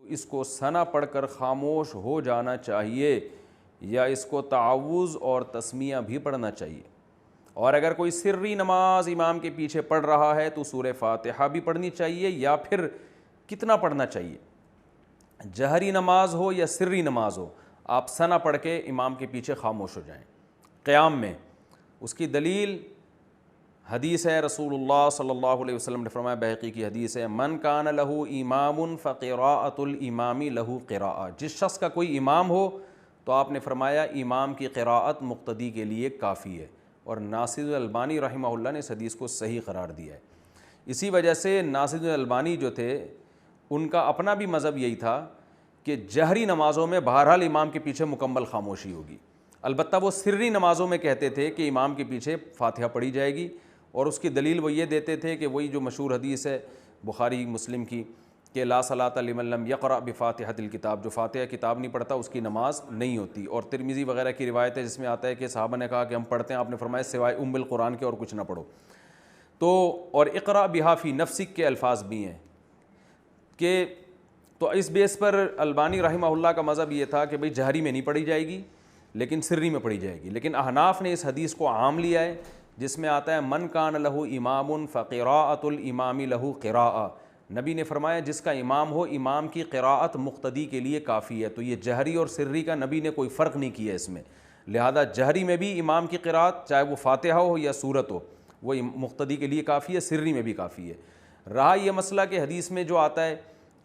اس کو ثنا پڑھ کر خاموش ہو جانا چاہیے یا اس کو تعوذ اور تسمیہ بھی پڑھنا چاہیے؟ اور اگر کوئی سری نماز امام کے پیچھے پڑھ رہا ہے تو سورہ فاتحہ بھی پڑھنی چاہیے یا پھر کتنا پڑھنا چاہیے؟ جہری نماز ہو یا سری نماز ہو، آپ ثنا پڑھ کے امام کے پیچھے خاموش ہو جائیں قیام میں۔ اس کی دلیل حدیث ہے، رسول اللہ صلی اللہ علیہ وسلم نے فرمایا، بہقی کی حدیث ہے، من کان لہ امام فقراءۃ الامام لہ قراءۃ، جس شخص کا کوئی امام ہو تو آپ نے فرمایا امام کی قراءت مقتدی کے لیے کافی ہے، اور ناصر الالبانی رحمہ اللہ نے اس حدیث کو صحیح قرار دیا ہے۔ اسی وجہ سے ناصر الالبانی جو تھے ان کا اپنا بھی مذہب یہی تھا کہ جہری نمازوں میں بہرحال امام کے پیچھے مکمل خاموشی ہوگی، البتہ وہ سری نمازوں میں کہتے تھے کہ امام کے پیچھے فاتحہ پڑھی جائے گی، اور اس کی دلیل وہ یہ دیتے تھے کہ وہی جو مشہور حدیث ہے بخاری مسلم کی کہ لا صلاۃ لمن لم یقرأ بفاتحۃ الکتاب، جو فاتحہ کتاب نہیں پڑھتا اس کی نماز نہیں ہوتی۔ اور ترمذی وغیرہ کی روایت ہے جس میں آتا ہے کہ صحابہ نے کہا کہ ہم پڑھتے ہیں، آپ نے فرمایا سوائے ام القرآن کے اور کچھ نہ پڑھو۔ تو اور اقرأ بہا فی نفسک کے الفاظ بھی ہیں کہ تو اس بیس پر البانی رحمہ اللہ کا مذہب یہ تھا کہ بھئی جہری میں نہیں پڑھی جائے گی لیکن سری میں پڑھی جائے گی، لیکن احناف نے اس حدیث کو عام لیا ہے جس میں آتا ہے من کان لہ امام فقراءۃ الامام لہ قراءۃ، نبی نے فرمایا جس کا امام ہو امام کی قراءت مقتدی کے لیے کافی ہے۔ تو یہ جہری اور سری کا نبی نے کوئی فرق نہیں کیا اس میں، لہذا جہری میں بھی امام کی قراءت چاہے وہ فاتحہ ہو یا سورت ہو وہ مقتدی کے لیے کافی ہے، سری میں بھی کافی ہے۔ رہا یہ مسئلہ کہ حدیث میں جو آتا ہے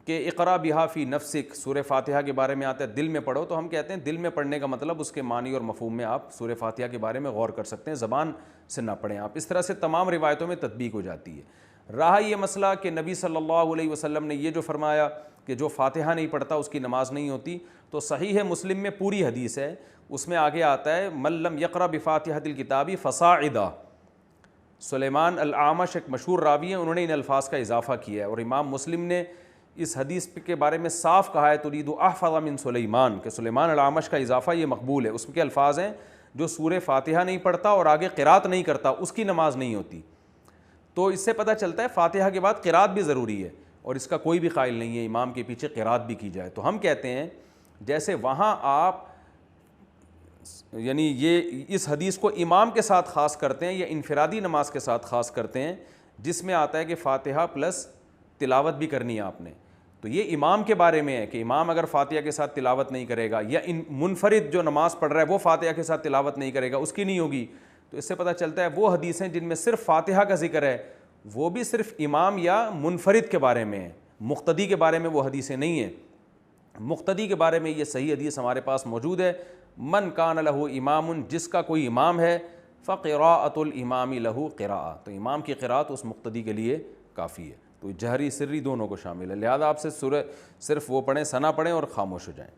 کہ اقرا بہا فی نفسک، سورہ فاتحہ کے بارے میں آتا ہے دل میں پڑھو، تو ہم کہتے ہیں دل میں پڑھنے کا مطلب اس کے معنی اور مفہوم میں آپ سورہ فاتحہ کے بارے میں غور کر سکتے ہیں، زبان سے نہ پڑھیں آپ، اس طرح سے تمام روایتوں میں تطبیق ہو جاتی ہے۔ رہا یہ مسئلہ کہ نبی صلی اللہ علیہ وسلم نے یہ جو فرمایا کہ جو فاتحہ نہیں پڑھتا اس کی نماز نہیں ہوتی، تو صحیح ہے مسلم میں پوری حدیث ہے، اس میں آگے آتا ہے من لم یقرأ بفاتحۃ الکتاب فصاعدا، سلیمان الاعمش ایک مشہور راوی ہیں، انہوں نے ان الفاظ کا اضافہ کیا ہے، اور امام مسلم نے اس حدیث کے بارے میں صاف کہا ہے ترید احفظ من سلیمان، کہ سلیمان الاعمش کا اضافہ یہ مقبول ہے۔ اس کے الفاظ ہیں جو سورہ فاتحہ نہیں پڑھتا اور آگے قرات نہیں کرتا اس کی نماز نہیں ہوتی۔ تو اس سے پتہ چلتا ہے فاتحہ کے بعد قرات بھی ضروری ہے، اور اس کا کوئی بھی قائل نہیں ہے امام کے پیچھے قرات بھی کی جائے۔ تو ہم کہتے ہیں جیسے وہاں آپ یعنی یہ اس حدیث کو امام کے ساتھ خاص کرتے ہیں یا انفرادی نماز کے ساتھ خاص کرتے ہیں جس میں آتا ہے کہ فاتحہ پلس تلاوت بھی کرنی ہے آپ نے، تو یہ امام کے بارے میں ہے کہ امام اگر فاتحہ کے ساتھ تلاوت نہیں کرے گا یا منفرد جو نماز پڑھ رہا ہے وہ فاتحہ کے ساتھ تلاوت نہیں کرے گا اس کی نہیں ہوگی، تو اس سے پتہ چلتا ہے وہ حدیثیں جن میں صرف فاتحہ کا ذکر ہے وہ بھی صرف امام یا منفرد کے بارے میں ہے، مقتدی کے بارے میں وہ حدیثیں نہیں ہیں۔ مقتدی کے بارے میں یہ صحیح حدیث ہمارے پاس موجود ہے، من کان لہ امام، جس کا کوئی امام ہے فقراءۃ الامام لہ قراءۃ، تو امام کی قراءت اس مقتدی کے لیے کافی ہے۔ تو جہری سری دونوں کو شامل ہے، لہذا آپ سے سورہ صرف وہ پڑھیں، ثنا پڑھیں اور خاموش ہو جائیں۔